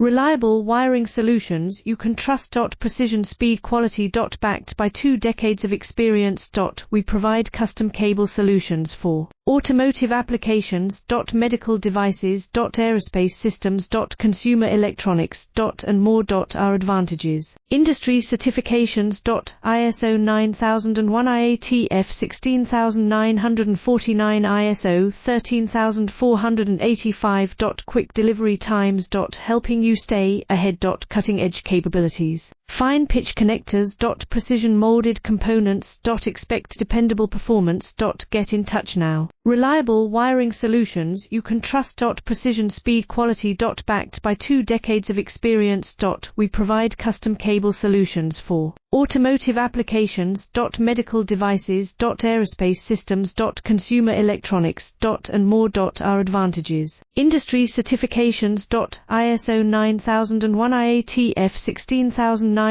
Reliable wiring solutions you can trust. Precision, speed, quality. Backed by 2 decades of experience. We provide custom cable solutions for automotive applications. Medical devices. Aerospace systems. Consumer electronics. And more. Our advantages: industry certifications. ISO 9001 IATF 16949, ISO 13485. Quick delivery times. Helping you stay ahead. Cutting edge capabilities. Fine pitch connectors. Precision molded components. Expect dependable performance. Get in touch now. Reliable wiring solutions you can trust. Precision, speed, quality. Backed by 2 decades of experience. We provide custom cable solutions for automotive applications. Medical devices. Aerospace systems. Consumer electronics. And more. Our advantages: industry certifications. ISO 9001 IATF 16949.